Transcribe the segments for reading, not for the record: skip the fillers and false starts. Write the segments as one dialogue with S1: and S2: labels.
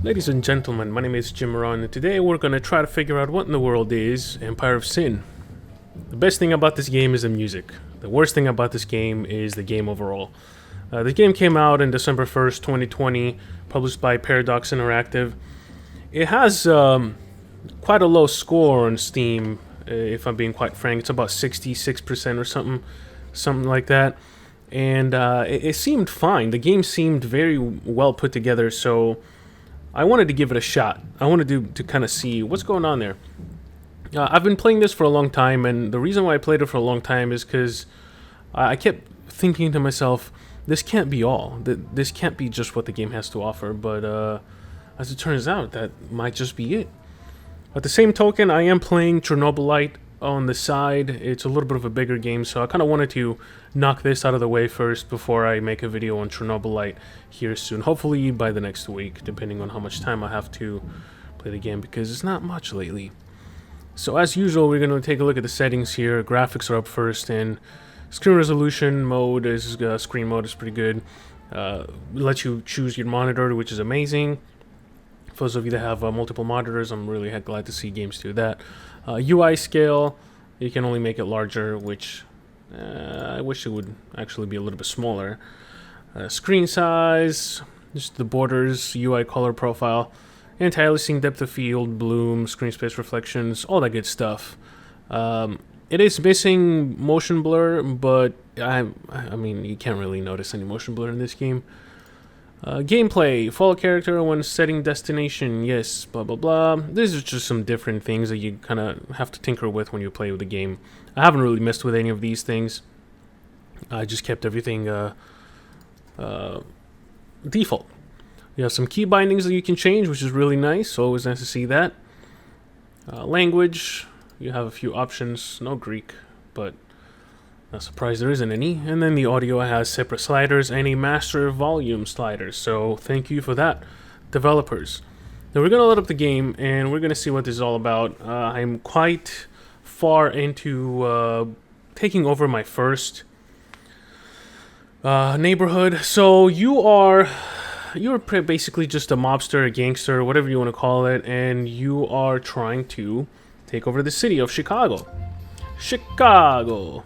S1: Ladies and gentlemen, my name is Jim Moran, and today we're going to try to figure out what in the world is Empire of Sin. The best thing about this game is the music. The worst thing about this game is the game overall. The game came out on December 1st, 2020, published by Paradox Interactive. It has quite a low score on Steam, if I'm being quite frank. It's about 66% or something like that. And it seemed fine. The game seemed very well put together, so I wanted to give it a shot. I wanted to kind of see what's going on there. I've been playing this for a long time, and the reason why I played it for a long time is because I kept thinking to myself, this can't be all. This can't be just what the game has to offer, but as it turns out, that might just be it. At the same token, I am playing Chernobylite on the side. It's a little bit of a bigger game, so I kind of wanted to knock this out of the way first before I make a video on Chernobylite here soon. Hopefully by the next week, depending on how much time I have to play the game, because it's not much lately. So as usual, we're going to take a look at the settings here. Graphics are up first, and screen resolution mode is screen mode is pretty good. Lets you choose your monitor, which is amazing. For those of you that have multiple monitors, I'm really glad to see games do that. UI scale, you can only make it larger, which I wish it would actually be a little bit smaller. Screen size, just the borders, UI color profile, anti-aliasing, depth of field, bloom, screen space reflections, all that good stuff. It is missing motion blur, but I mean, you can't really notice any motion blur in this game. Gameplay, follow character when setting destination, yes, blah blah blah. These are just some different things that you kind of have to tinker with when you play with the game. I haven't really messed with any of these things. I just kept everything default. You have some key bindings that you can change, which is really nice. Always nice to see that. Language, you have a few options. No Greek, but not surprised there isn't any. And then the audio has separate sliders and a master volume slider. So thank you for that, developers. Now we're going to load up the game and we're going to see what this is all about. I'm quite far into taking over my first neighborhood. So you're basically just a mobster, a gangster, whatever you want to call it, and you are trying to take over the city of Chicago. Chicago!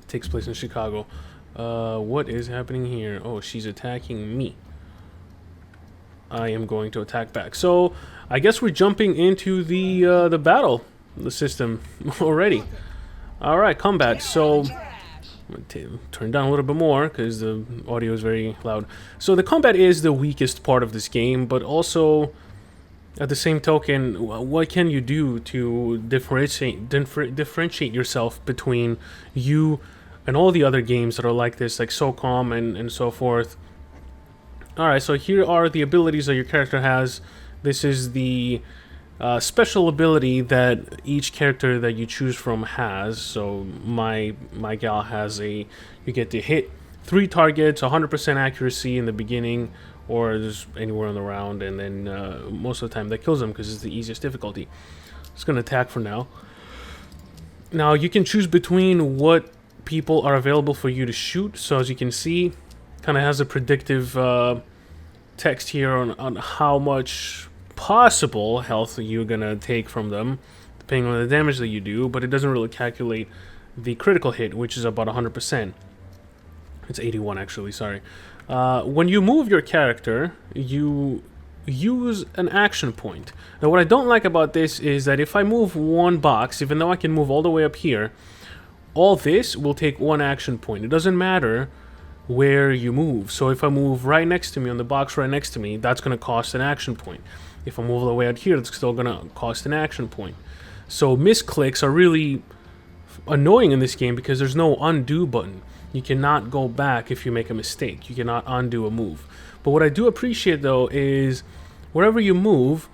S1: Takes place in Chicago. What is happening here? Oh, she's attacking me. I am going to attack back. So, I guess we're jumping into the battle, the system already. All right, combat. So, I'm gonna turn down a little bit more because the audio is very loud. So the combat is the weakest part of this game, but also, at the same token, what can you do to differentiate yourself between you and all the other games that are like this, like XCOM and so forth? Alright, so here are the abilities that your character has. This is the special ability that each character that you choose from has. So my gal has you get to hit 3 targets, 100% accuracy in the beginning, or just anywhere on the round, and then most of the time that kills them because it's the easiest difficulty. It's going to attack for now. Now you can choose between what people are available for you to shoot. So as you can see, kind of has a predictive text here on how much possible health you're going to take from them, depending on the damage that you do, but it doesn't really calculate the critical hit, which is about 100%. It's 81 actually, sorry. When you move your character, you use an action point. Now what I don't like about this is that if I move one box, even though I can move all the way up here, all this will take 1 action point. It doesn't matter where you move. So if I move right next to me, on the box right next to me, that's going to cost an action point. If I move all the way out here, it's still going to cost an action point. So misclicks are really annoying in this game because there's no undo button. You cannot go back if you make a mistake. You cannot undo a move. But what I do appreciate though is wherever you move,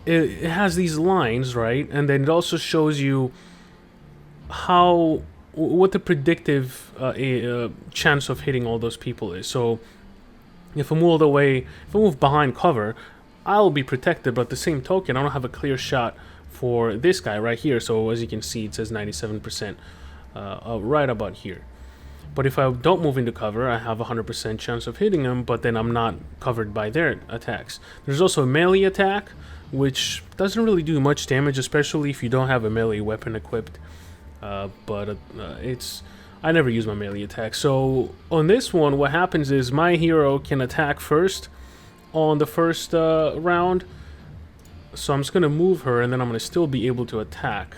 S1: it has these lines, right? And then it also shows you what the predictive chance of hitting all those people is. So if I move behind cover, I'll be protected, but at the same token, I don't have a clear shot for this guy right here. So as you can see, it says 97% right about here. But if I don't move into cover, I have a 100% chance of hitting them, but then I'm not covered by their attacks. There's also a melee attack, which doesn't really do much damage, especially if you don't have a melee weapon equipped. I never use my melee attack. So on this one, what happens is my hero can attack first on the first round. So I'm just going to move her, and then I'm going to still be able to attack.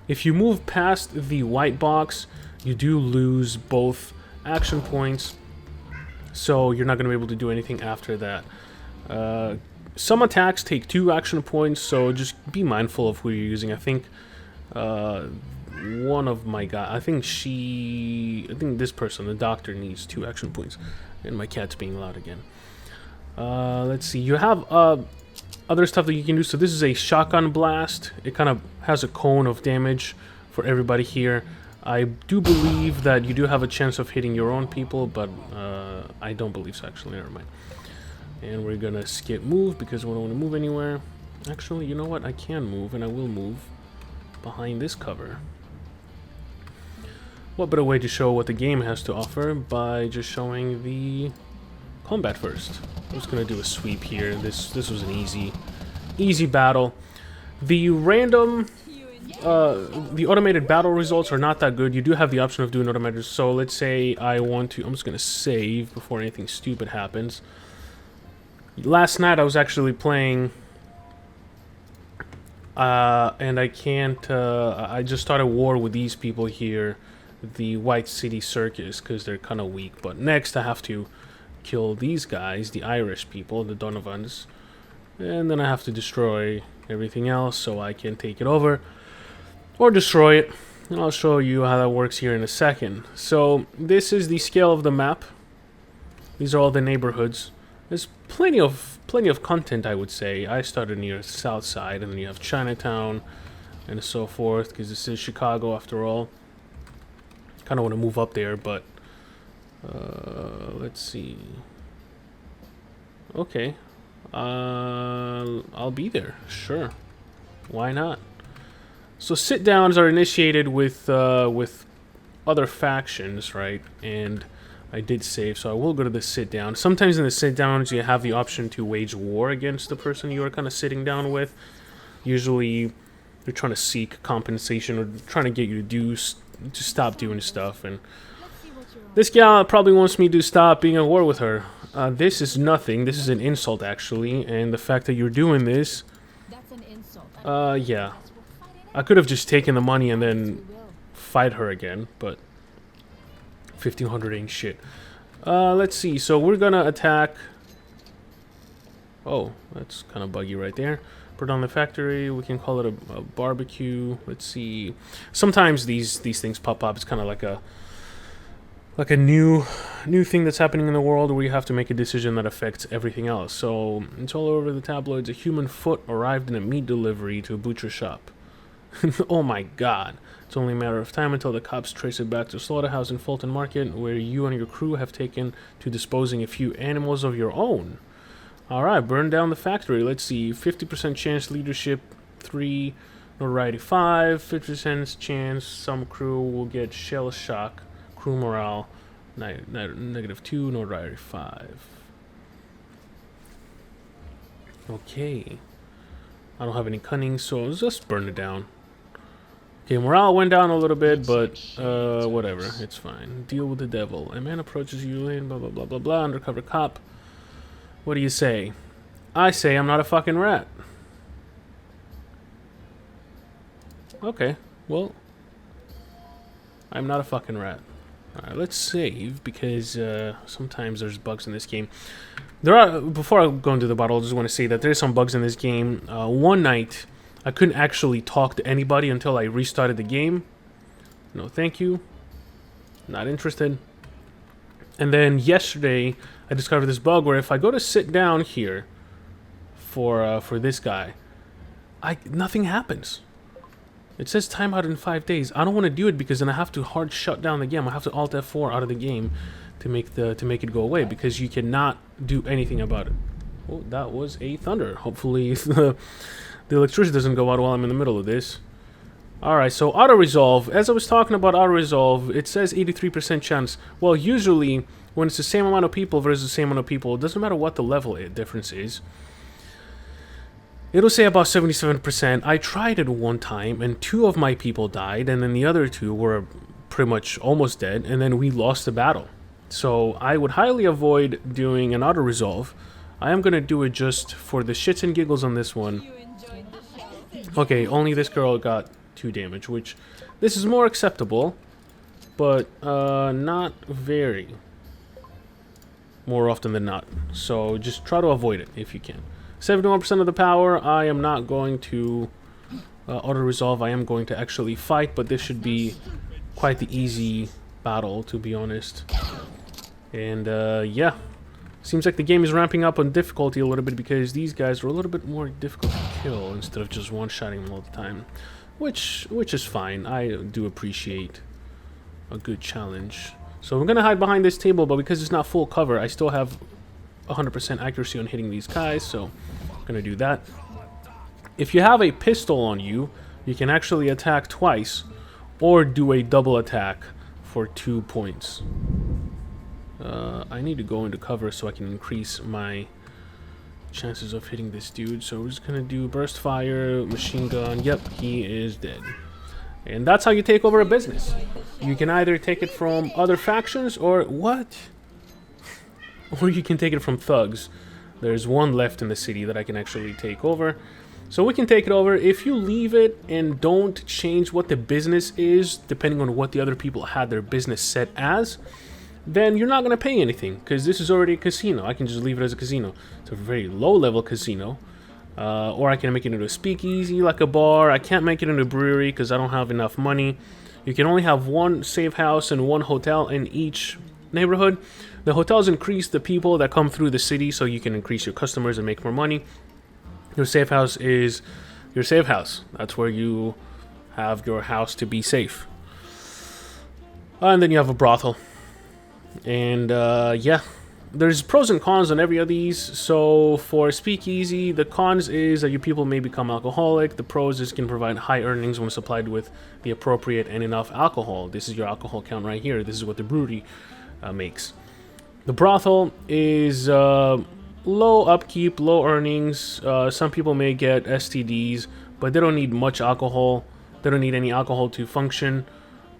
S1: If you move past the white box, you do lose both action points, so you're not going to be able to do anything after that. Some attacks take 2 action points, so just be mindful of who you're using. I think one of my guys, I think this person, the doctor, needs 2 action points. And my cat's being loud again. Let's see, you have other stuff that you can do. So this is a shotgun blast. It kind of has a cone of damage for everybody here. I do believe that you do have a chance of hitting your own people, but I don't believe so, actually. Never mind. And we're gonna skip move because we don't want to move anywhere. Actually, you know what? I can move, and I will move behind this cover. What better way to show what the game has to offer by just showing the combat first. I'm just gonna do a sweep here. This was an easy battle. The random the automated battle results are not that good. You do have the option of doing automated. So let's say I want to, I'm just gonna save before anything stupid happens. Last night I was actually playing and I can't I just started war with these people here, the White City Circus, because they're kind of weak. But next I have to kill these guys, the Irish people, the Donovans, and then I have to destroy everything else so I can take it over or destroy it, and I'll show you how that works here in a second. So this is the scale of the map. These are all the neighborhoods. There's plenty of content, I would say. I started near the south side, and then you have Chinatown and so forth, because this is Chicago after all. Kind of want to move up there, but let's see. Okay, I'll be there. Sure, why not? So sit downs are initiated with other factions, right? And I did save, so I will go to the sit down. Sometimes in the sit downs you have the option to wage war against the person you are kind of sitting down with. Usually they're trying to seek compensation or trying to get you to stop doing stuff. And this gal probably wants me to stop being at war with her. This is nothing. This is an insult, actually. And the fact that you're doing this... That's an insult. Yeah. I could have just taken the money and then fight her again, but 1,500 ain't shit. Let's see. So we're gonna attack... Oh, that's kind of buggy right there. Put on the factory. We can call it a barbecue. Let's see. Sometimes these things pop up. It's kind of like a new thing that's happening in the world where you have to make a decision that affects everything else. So it's all over the tabloids. A human foot arrived in a meat delivery to a butcher shop. Oh my god. It's only a matter of time until the cops trace it back to a slaughterhouse in Fulton Market, where you and your crew have taken to disposing a few animals of your own. Alright, burn down the factory. Let's see. 50% chance leadership 3, notoriety 5, 50% chance some crew will get shell shock. Crew morale -2, notoriety 5. Okay. I don't have any cunning, so let's just burn it down. Okay, morale went down a little bit, but whatever, it's fine. Deal with the devil. A man approaches you in blah blah blah blah blah. Undercover cop. What do you say? I say I'm not a fucking rat. Okay, well, I'm not a fucking rat. Alright, let's save, because sometimes there's bugs in this game. Before I go into the bottle, I just want to say that there's some bugs in this game. One night, I couldn't actually talk to anybody until I restarted the game. No, thank you. Not interested. And then yesterday, I discovered this bug where if I go to sit down here for this guy, nothing happens. It says timeout in 5 days. I don't want to do it because then I have to hard shut down the game. I have to Alt F4 out of the game to make it go away, because you cannot do anything about it. Oh, that was a thunder. Hopefully the electricity doesn't go out while I'm in the middle of this. Alright, so auto-resolve. As I was talking about auto-resolve, it says 83% chance. Well, usually, when it's the same amount of people versus the same amount of people, it doesn't matter what the level difference is. It'll say about 77%. I tried it one time, and 2 of my people died, and then the other 2 were pretty much almost dead, and then we lost the battle. So I would highly avoid doing an auto-resolve. I am going to do it just for the shits and giggles on this one. Okay, only this girl got 2 damage, which this is more acceptable, but not very more often than not. So just try to avoid it if you can. 71% of the power. I am not going to auto-resolve. I am going to actually fight, but this should be quite the easy battle, to be honest. And yeah, seems like the game is ramping up on difficulty a little bit because these guys are a little bit more difficult to kill instead of just one-shotting them all the time, which is fine. I do appreciate a good challenge. So I'm gonna hide behind this table, but because it's not full cover, I still have 100% accuracy on hitting these guys, so I'm gonna do that. If you have a pistol on you, you can actually attack twice or do a double attack for 2 points. I need to go into cover so I can increase my chances of hitting this dude. So we're just gonna do burst fire, machine gun. Yep, he is dead. And that's how you take over a business. You can either take it from other factions or what? Or you can take it from thugs. There's 1 left in the city that I can actually take over. So we can take it over. If you leave it and don't change what the business is, depending on what the other people had their business set as, then you're not going to pay anything, because this is already a casino. I can just leave it as a casino. It's a very low-level casino. Or I can make it into a speakeasy, like a bar. I can't make it into a brewery, because I don't have enough money. You can only have 1 safe house and 1 hotel in each neighborhood. The hotels increase the people that come through the city, so you can increase your customers and make more money. Your safe house is your safe house. That's where you have your house to be safe. And then you have a brothel. And yeah, there's pros and cons on every of these. So for speakeasy, the cons is that your people may become alcoholic. The pros is can provide high earnings when supplied with the appropriate and enough alcohol. This is your alcohol count right here. This is what the brewery makes. The brothel is low upkeep, low earnings. Some people may get STDs, but they don't need much alcohol. They don't need any alcohol to function.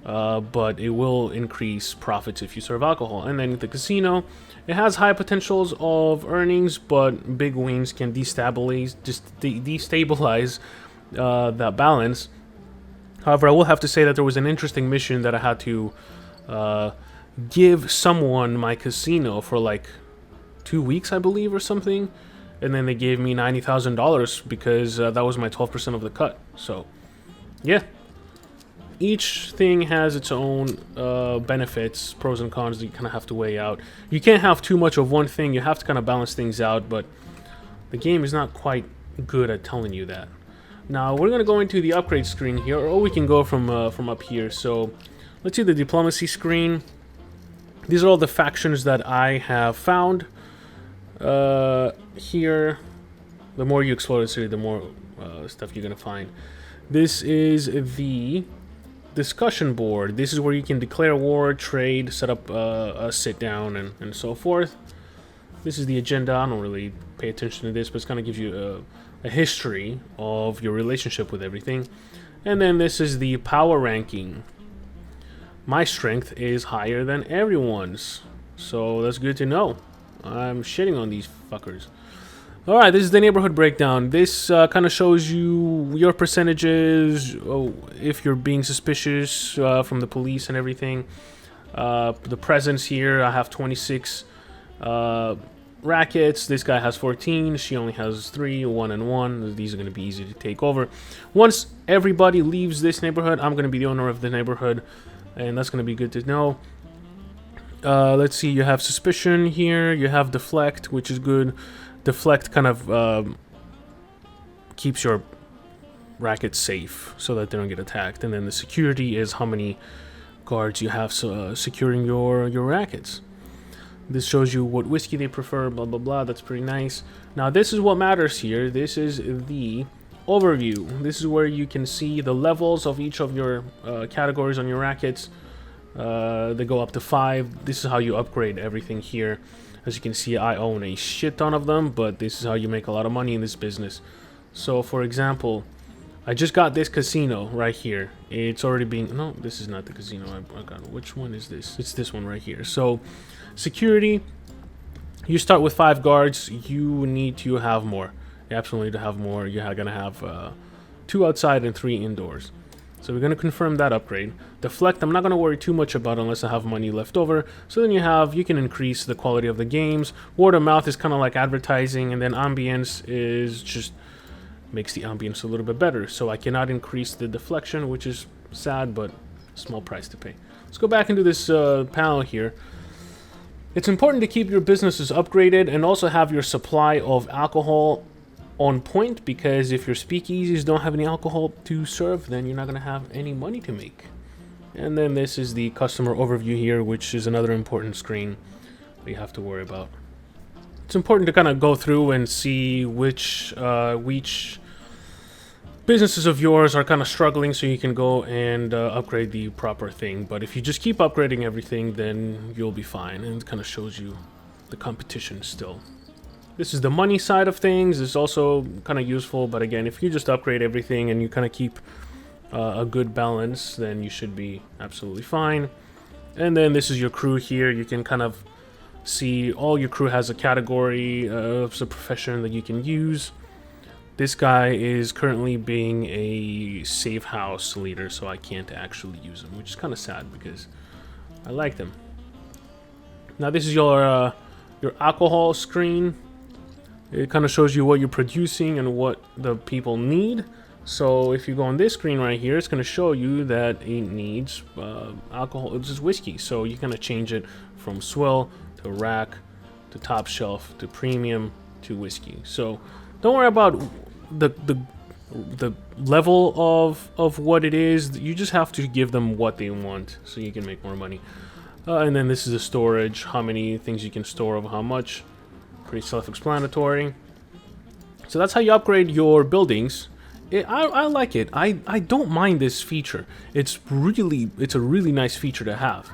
S1: But it will increase profits if you serve alcohol. And then the casino, it has high potentials of earnings, but big wins can destabilize that balance. However, I will have to say that there was an interesting mission that I had to give someone my casino for like 2 weeks, I believe, or something. And then they gave me $90,000 because that was my 12% of the cut. So, yeah. Each thing has its own benefits, pros and cons that you kind of have to weigh out. You can't have too much of one thing. You have to kind of balance things out, but the game is not quite good at telling you that. Now, we're going to go into the upgrade screen here, or we can go from up here. So, let's see the diplomacy screen. These are all the factions that I have found. Here, the more you explore the city, the more stuff you're going to find. This is the discussion board. This is where you can declare war, trade, set up a sit down, and so forth. This is the agenda. I don't really pay attention to this, but it kind of gives you a history of your relationship with everything. And then this is the power ranking. My strength is higher than everyone's, so that's good to know. I'm shitting on these fuckers. Alright, this is the neighborhood breakdown. This kind of shows you your percentages, if you're being suspicious from the police and everything. The presence here, I have 26 rackets. This guy has 14. She only has 3, 1 and 1. These are going to be easy to take over. Once everybody leaves this neighborhood, I'm going to be the owner of the neighborhood, and that's going to be good to know. Let's see, you have suspicion here. You have deflect, which is good. Deflect kind of keeps your rackets safe so that they don't get attacked. And then the security is how many guards you have securing your rackets. This shows you what whiskey they prefer, blah, blah, blah. That's pretty nice. Now, this is what matters here. This is the overview. This is where you can see the levels of each of your categories on your rackets. They go up to 5. This is how you upgrade everything here. As you can see, I own a shit ton of them, but this is how you make a lot of money in this business. So, for example, I just got this casino right here. It's already being... No, this is not the casino. I got... Which one is this? It's this one right here. So, security. You start with 5 guards. You need to have more. You absolutely need to have more. You're going to have 2 outside and 3 indoors. So we're going to confirm that upgrade. Deflect, I'm not going to worry too much about unless I have money left over. So then you can increase the quality of the games. Word of mouth is kind of like advertising. And then ambience is just makes the ambience a little bit better. So I cannot increase the deflection, which is sad, but a small price to pay. Let's go back into this panel here. It's important to keep your businesses upgraded and also have your supply of alcohol on point, because if your speakeasies don't have any alcohol to serve, then you're not going to have any money to make. And then this is the customer overview here, which is another important screen that you have to worry about. It's important to kind of go through and see which businesses of yours are kind of struggling, so you can go and upgrade the proper thing. But if you just keep upgrading everything, then you'll be fine, and it kind of shows you the competition still. This is the money side of things. It's also kind of useful, but again, if you just upgrade everything and you kind of keep a good balance, then you should be absolutely fine. And then this is your crew here. You can kind of see all your crew has a category of a profession that you can use. This guy is currently being a safe house leader, so I can't actually use him, which is kind of sad because I like them. Now this is your alcohol screen. It kind of shows you what you're producing and what the people need. So if you go on this screen right here, it's going to show you that it needs alcohol. It's just whiskey. So you're going to change it from swill to rack to top shelf to premium to whiskey. So don't worry about the level of what it is. You just have to give them what they want so you can make more money. And then this is the storage, how many things you can store of how much. Pretty self-explanatory. So that's how you upgrade your buildings. I like it. I don't mind this feature. It's a really nice feature to have.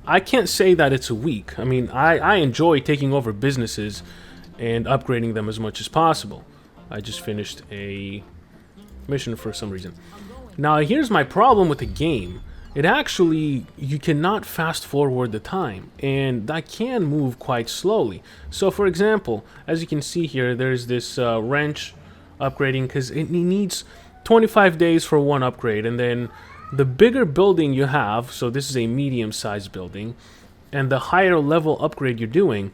S1: I can't say that it's weak. I mean, I enjoy taking over businesses and upgrading them as much as possible. I just finished a mission for some reason. Now here's my problem with the game. It actually, you cannot fast forward the time, and that can move quite slowly. So for example, as you can see here, there's this wrench upgrading, because it needs 25 days for one upgrade, and then the bigger building you have, so this is a medium-sized building, and the higher level upgrade you're doing,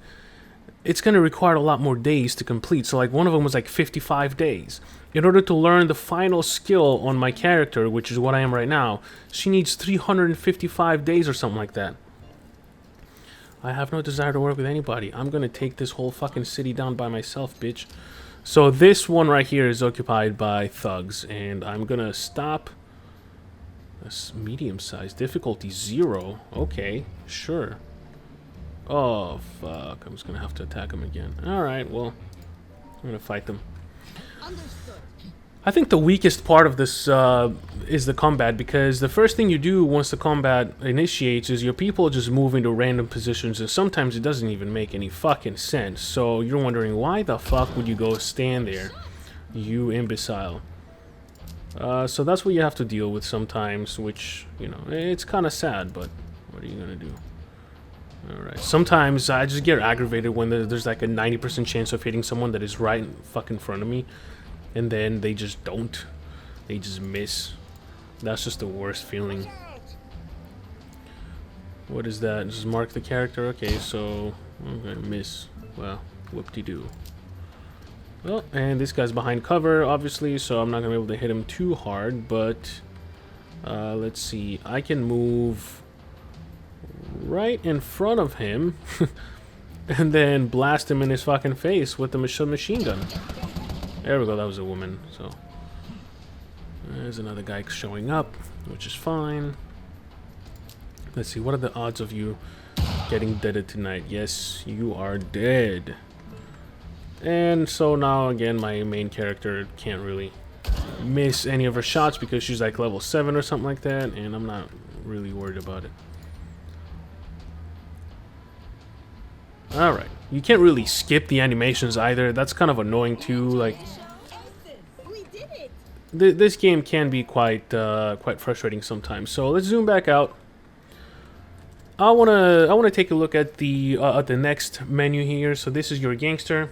S1: it's going to require a lot more days to complete. So like one of them was like 55 days. In order to learn the final skill on my character, which is what I am right now, she needs 355 days or something like that. I have no desire to work with anybody. I'm going to take this whole fucking city down by myself, bitch. So this one right here is occupied by thugs, and I'm going to stop. That's medium-sized. Difficulty 0. Okay, sure. Oh, fuck. I'm just going to have to attack them again. Alright, well, I'm going to fight them. I think the weakest part of this is the combat, because the first thing you do once the combat initiates is your people just move into random positions, and sometimes it doesn't even make any fucking sense. So you're wondering, why the fuck would you go stand there, you imbecile? So that's what you have to deal with sometimes, which, you know, it's kind of sad, but what are you going to do? Alright, sometimes I just get aggravated when there's like a 90% chance of hitting someone that is right in fucking front of me, and then they just don't. They just miss. That's just the worst feeling. What is that? Just mark the character? Okay, so I'm gonna miss. Well, whoop-de-doo. Well, and this guy's behind cover, obviously, so I'm not gonna be able to hit him too hard, but let's see. I can move right in front of him and then blast him in his fucking face with the machine gun. There we go, that was a woman. So there's another guy showing up, which is fine. Let's see, what are the odds of you getting deaded tonight? Yes, you are dead. And so now again my main character can't really miss any of her shots because she's like level 7 or something like that, and I'm not really worried about it. Alright, you can't really skip the animations either. That's kind of annoying too. Like, this game can be quite frustrating sometimes. So let's zoom back out. I wanna take a look at the next menu here. So this is your gangster.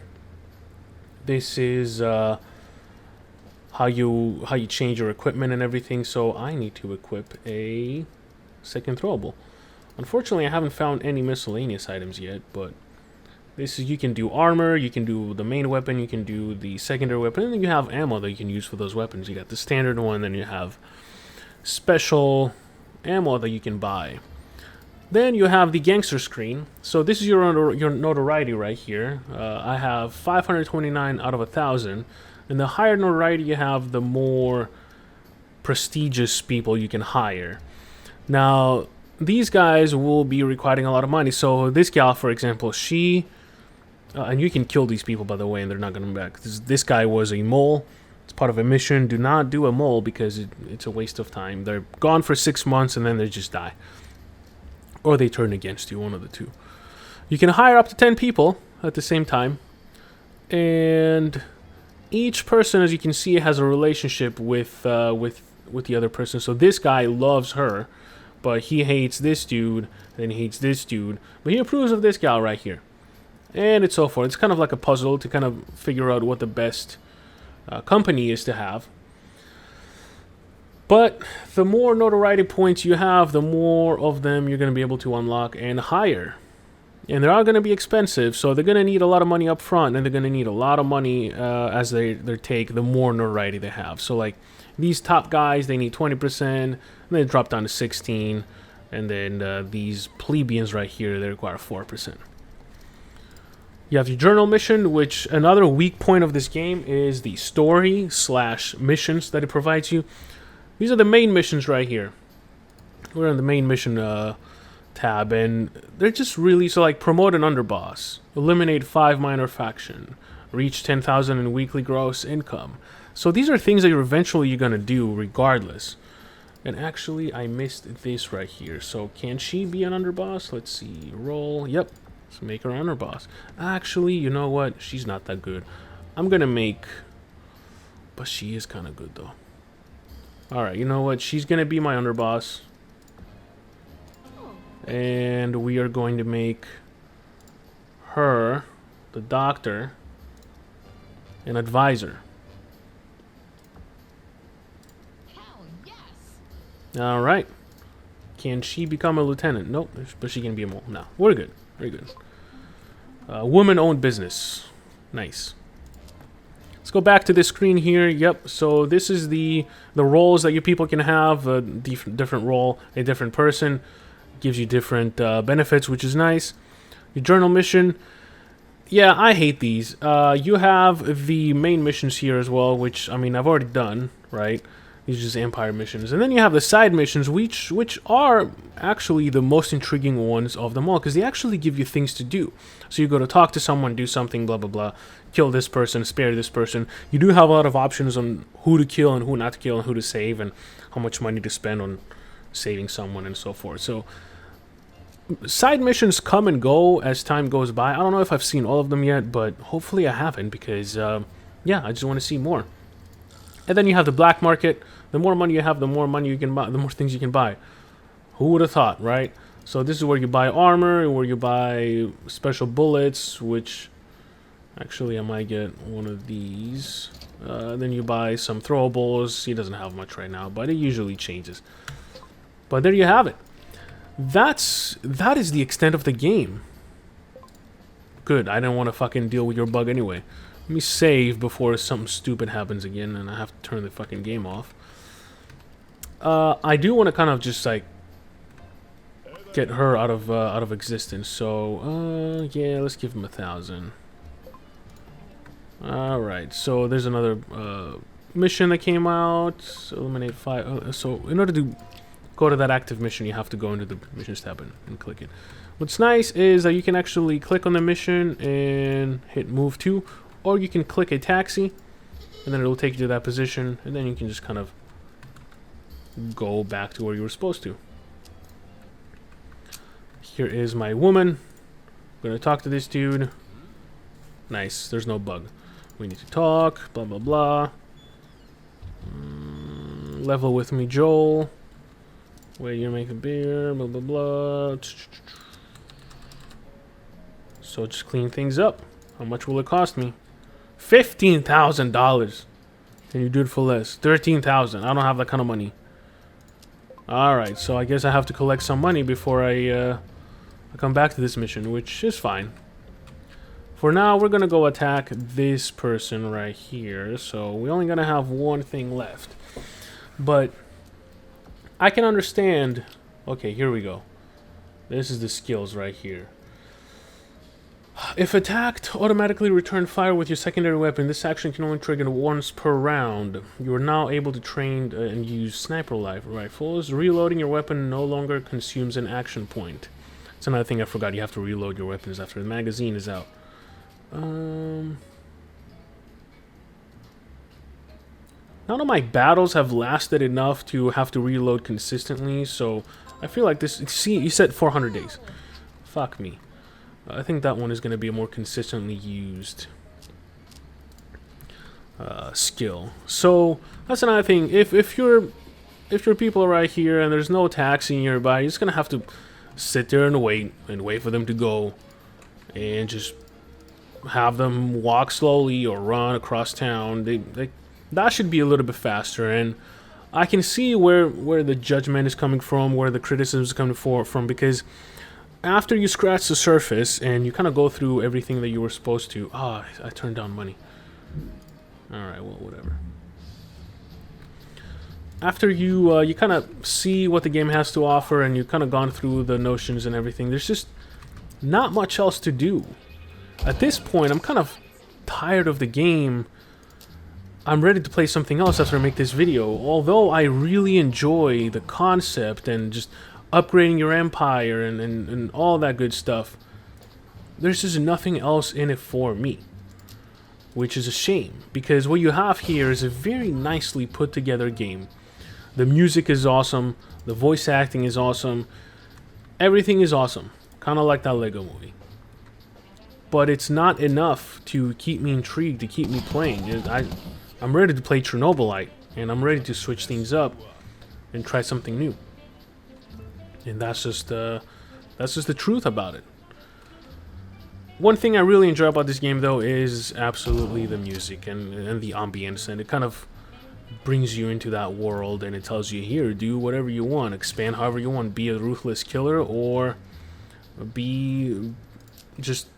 S1: This is how you change your equipment and everything. So I need to equip a second throwable. Unfortunately, I haven't found any miscellaneous items yet, but this is, you can do armor, you can do the main weapon, you can do the secondary weapon, and then you have ammo that you can use for those weapons. You got the standard one, then you have special ammo that you can buy. Then you have the gangster screen. So this is your notoriety right here. I have 529 out of 1,000. And the higher notoriety you have, the more prestigious people you can hire. Now, these guys will be requiring a lot of money. So this gal, for example, she... and you can kill these people, by the way, and they're not going to come back. This guy was a mole. It's part of a mission. Do not do a mole because it's a waste of time. They're gone for 6 months and then they just die. Or they turn against you, one of the two. You can hire up to 10 people at the same time. And each person, as you can see, has a relationship with the other person. So this guy loves her, but he hates this dude, and he hates this dude. But he approves of this gal right here. And it's so forth. It's kind of like a puzzle to kind of figure out what the best company is to have. But the more notoriety points you have, the more of them you're going to be able to unlock and hire. And they are going to be expensive, so they're going to need a lot of money up front, and they're going to need a lot of money as they take the more notoriety they have. So like these top guys, they need 20%, and they drop down to 16%. And then these plebeians right here, they require 4%. You have your journal mission, which another weak point of this game is the story/missions that it provides you. These are the main missions right here. We're on the main mission tab, and they're just really, so like promote an underboss, eliminate 5 minor faction, reach 10,000 in weekly gross income. So these are things that you're gonna do regardless. And actually, I missed this right here. So can she be an underboss? Let's see. Roll. Yep. Let's make her underboss. Actually, you know what? She's not that good. I'm gonna make... But she is kind of good, though. Alright, you know what? She's gonna be my underboss. And we are going to make her the doctor and advisor. Alright. Can she become a lieutenant? Nope, but she can be a mole. No, we're good. Very good. Woman-owned business. Nice. Let's go back to this screen here. Yep, so this is the roles that you people can have. A different role, a different person. Gives you different benefits, which is nice. Your journal mission. Yeah, I hate these. You have the main missions here as well, which, I mean, I've already done, right? These are just Empire missions. And then you have the side missions, which are actually the most intriguing ones of them all, because they actually give you things to do. So you go to talk to someone, do something, blah, blah, blah. Kill this person, spare this person. You do have a lot of options on who to kill and who not to kill and who to save and how much money to spend on saving someone and so forth. So side missions come and go as time goes by. I don't know if I've seen all of them yet, but hopefully I haven't, because, yeah, I just want to see more. And then you have the black market. The more money you have, the more money you can buy, the more things you can buy. Who would have thought, right? So this is where you buy armor, and where you buy special bullets, which actually I might get one of these. Then you buy some throwables. He doesn't have much right now, but it usually changes. But there you have it. That is the extent of the game. Good, I didn't want to fucking deal with your bug anyway. Let me save before something stupid happens again and I have to turn the fucking game off. I do want to kind of just like get her out of existence. So yeah, let's give him 1,000. All right. So there's another mission that came out. Eliminate 5. So in order to go to that active mission, you have to go into the missions tab and click it. What's nice is that you can actually click on the mission and hit move to, or you can click a taxi, and then it'll take you to that position, and then you can just kind of go back to where you were supposed to. Here is my woman. I'm gonna talk to this dude. Nice, there's no bug. We need to talk, blah blah blah. Level with me, Joel. Wait, you make a beer, blah blah blah. So just clean things up. How much will it cost me? $15,000. Can you do it for less? $13,000. I don't have that kind of money. Alright, so I guess I have to collect some money before I come back to this mission, which is fine. For now, we're gonna go attack this person right here. So we're only gonna have one thing left. But I can understand. Okay, here we go. This is the skills right here. If attacked, automatically return fire with your secondary weapon. This action can only trigger once per round. You are now able to train and use sniper rifles. Reloading your weapon no longer consumes an action point. It's another thing I forgot. You have to reload your weapons after the magazine is out. None of my battles have lasted enough to have to reload consistently, so I feel like this... See, you said 400 days. Fuck me. I think that one is going to be a more consistently used skill. So that's another thing. If your people are right here and there's no taxi nearby, you're just going to have to sit there and wait for them to go, and just have them walk slowly or run across town. That should be a little bit faster, and I can see where the judgment is coming from, where the criticism is coming from, because after you scratch the surface and you kind of go through everything that you were supposed to... I turned down money. Alright, well, whatever. After you kind of see what the game has to offer and you've kind of gone through the notions and everything, there's just not much else to do. At this point, I'm kind of tired of the game. I'm ready to play something else after I make this video. Although I really enjoy the concept and just upgrading your empire and all that good stuff, there's just nothing else in it for me, which is a shame, because what you have here is a very nicely put together game. The music is awesome, the voice acting is awesome, everything is awesome, kind of like that Lego movie. But it's not enough to keep me intrigued, to keep me playing. I'm ready to play Chernobylite, and I'm ready to switch things up and try something new. And that's just the truth about it. One thing I really enjoy about this game, though, is absolutely the music and the ambience, and it kind of brings you into that world, and it tells you, here, do whatever you want, expand however you want, be a ruthless killer, or be just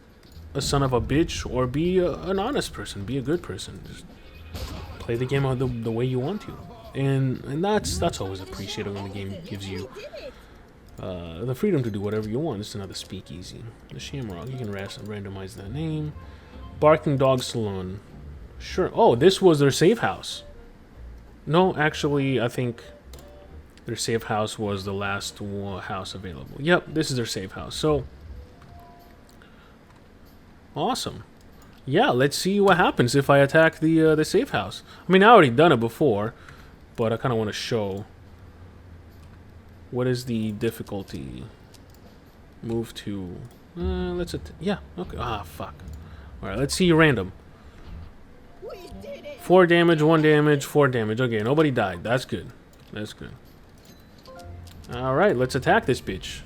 S1: a son of a bitch, or be an honest person, be a good person. Just play the game the way you want to, and that's always appreciated when the game gives you the freedom to do whatever you want. It's another speakeasy. The Shamrock, you can randomize that name. Barking Dog Saloon. Sure. Oh, this was their safe house. No, actually, I think their safe house was the last house available. Yep, this is their safe house. So, awesome. Yeah, let's see what happens if I attack the safe house. I mean, I already done it before, but I kind of want to show. What is the difficulty? Move to... let's... yeah, okay. Ah, fuck. Alright, let's see random. 4 damage, 1 damage, 4 damage. Okay, nobody died. That's good. That's good. Alright, let's attack this bitch.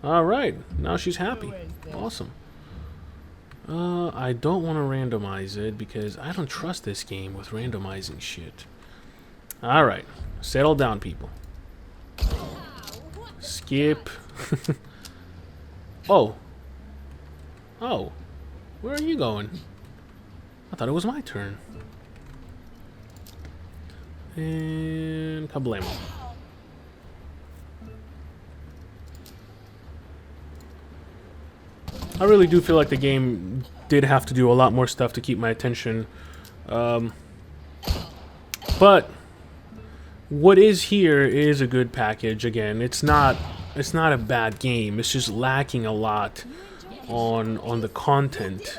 S1: Alright, now she's happy. Awesome. I don't want to randomize it because I don't trust this game with randomizing shit. Alright. Settle down, people. Skip. Oh. Oh. Where are you going? I thought it was my turn. And kablamo. I really do feel like the game did have to do a lot more stuff to keep my attention. But what is here is a good package. Again, it's not a bad game. It's just lacking a lot on the content.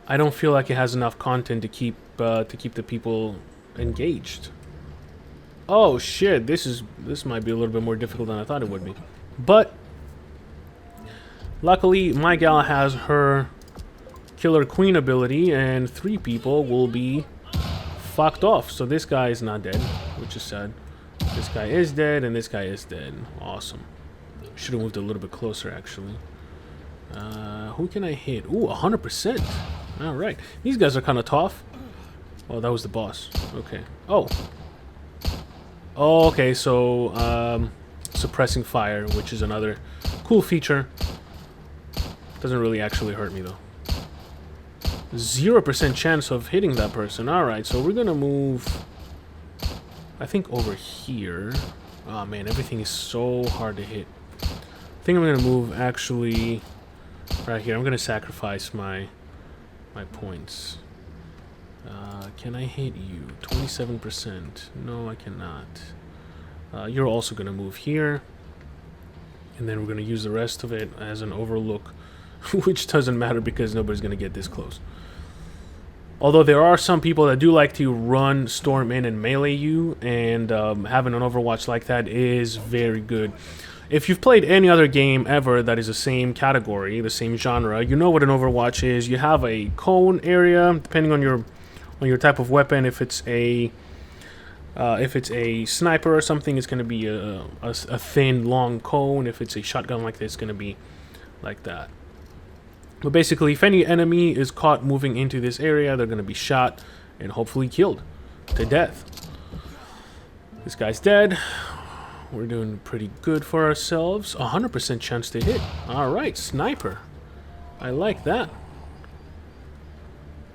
S1: I don't feel like it has enough content to keep the people engaged. Oh shit, this might be a little bit more difficult than I thought it would be. But luckily my gal has her Killer Queen ability and 3 people will be fucked off. So this guy is not dead, which is sad. This guy is dead and this guy is dead. Awesome. Should have moved a little bit closer actually. Who can I hit? Ooh, 100%. Alright. These guys are kind of tough. Oh, that was the boss. Okay. Oh. Oh, okay, so suppressing fire, which is another cool feature. Doesn't really actually hurt me though. 0% chance of hitting that person. Alright, so we're gonna move, I think, over here. Oh man, everything is so hard to hit. I think I'm gonna move actually right here. I'm gonna sacrifice my points. Can I hit you? 27%. No, I cannot. You're also gonna move here. And then we're gonna use the rest of it as an overlook. Which doesn't matter because nobody's gonna get this close. Although there are some people that do like to run, storm in, and melee you, and having an Overwatch like that is very good. If you've played any other game ever that is the same category, the same genre, you know what an Overwatch is. You have a cone area, depending on your type of weapon. If it's a sniper or something, it's going to be a thin, long cone. If it's a shotgun like this, it's going to be like that. But basically, if any enemy is caught moving into this area, they're going to be shot and hopefully killed to death. This guy's dead. We're doing pretty good for ourselves. 100% chance to hit. Alright, sniper. I like that.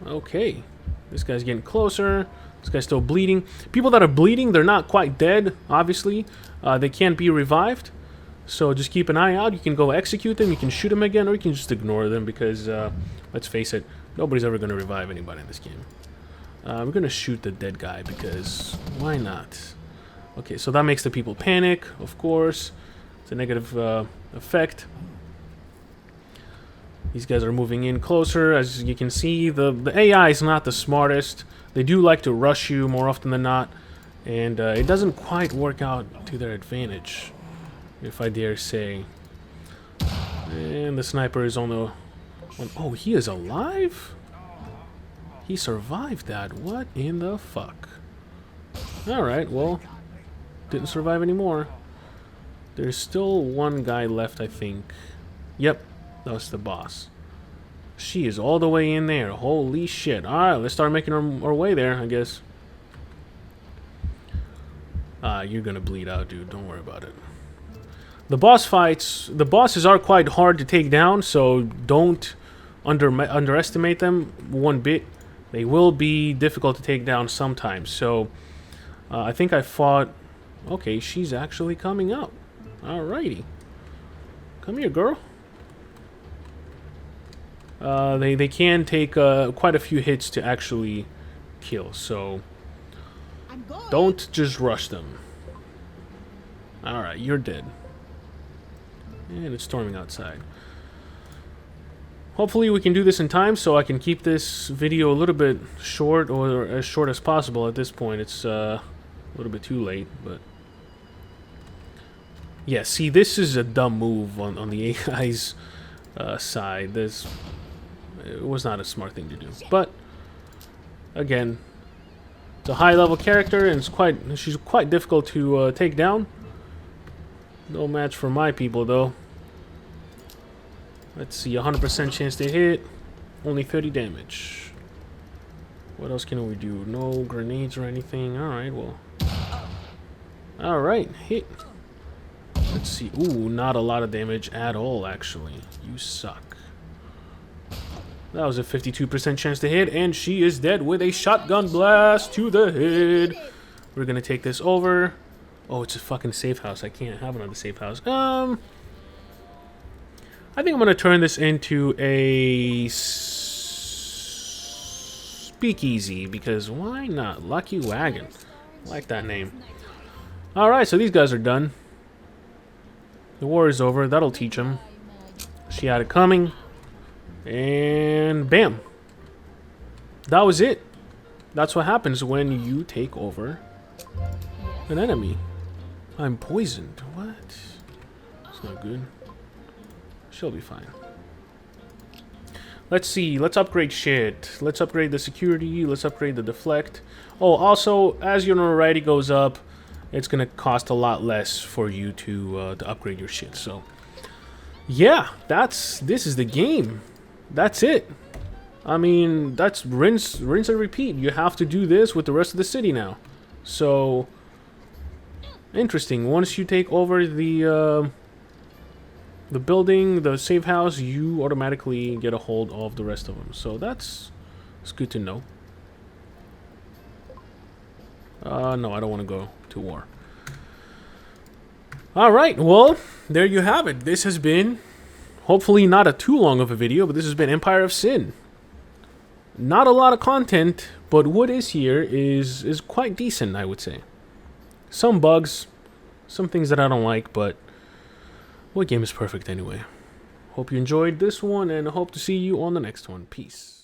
S1: Okay. This guy's getting closer. This guy's still bleeding. People that are bleeding, they're not quite dead, obviously. They can't be revived. So just keep an eye out. You can go execute them, you can shoot them again, or you can just ignore them because, let's face it, nobody's ever going to revive anybody in this game. We're going to shoot the dead guy because why not? Okay, so that makes the people panic, of course. It's a negative effect. These guys are moving in closer. As you can see, the AI is not the smartest. They do like to rush you more often than not. And it doesn't quite work out to their advantage, if I dare say. And the sniper is on the... oh, he is alive? He survived that. What in the fuck? Alright, well... didn't survive anymore. There's still one guy left, I think. Yep, that was the boss. She is all the way in there. Holy shit. Alright, let's start making our way there, I guess. You're gonna bleed out, dude. Don't worry about it. The boss fights, the bosses are quite hard to take down, so don't underestimate them one bit. They will be difficult to take down sometimes. So, I think I fought... okay, she's actually coming up. Alrighty. Come here, girl. They can take quite a few hits to actually kill, so don't just rush them. Alright, you're dead. And it's storming outside. Hopefully we can do this in time so I can keep this video a little bit short, or as short as possible at this point. It's a little bit too late, but... yeah, see, this is a dumb move on the AI's side. It was not a smart thing to do. But, again, it's a high-level character, and she's quite difficult to take down. No match for my people, though. Let's see, 100% chance to hit. Only 30 damage. What else can we do? No grenades or anything. Alright, well. Alright, hit. Let's see. Ooh, not a lot of damage at all, actually. You suck. That was a 52% chance to hit, and she is dead with a shotgun blast to the head. We're gonna take this over. Oh, it's a fucking safe house. I can't have another safe house. I think I'm gonna turn this into a speakeasy, because why not? Lucky Wagon. I like that name. Alright, so these guys are done. The war is over. That'll teach them. She had it coming. And bam. that was it. That's what happens when you take over an enemy. I'm poisoned. What? That's not good. She'll be fine. Let's see. Let's upgrade shit. Let's upgrade the security. Let's upgrade the deflect. Oh, also, as your notoriety goes up, it's gonna cost a lot less for you to upgrade your shit. So, yeah, this is the game. That's it. I mean, that's rinse and repeat. You have to do this with the rest of the city now. So, interesting. Once you take over the building, the safe house, you automatically get a hold of the rest of them. So that's good to know. No, I don't want to go to war. Alright, well, there you have it. This has been, hopefully not a too long of a video, but this has been Empire of Sin. Not a lot of content, but what is here is quite decent, I would say. Some bugs, some things that I don't like, but what game is perfect anyway? Hope you enjoyed this one, and I hope to see you on the next one. Peace.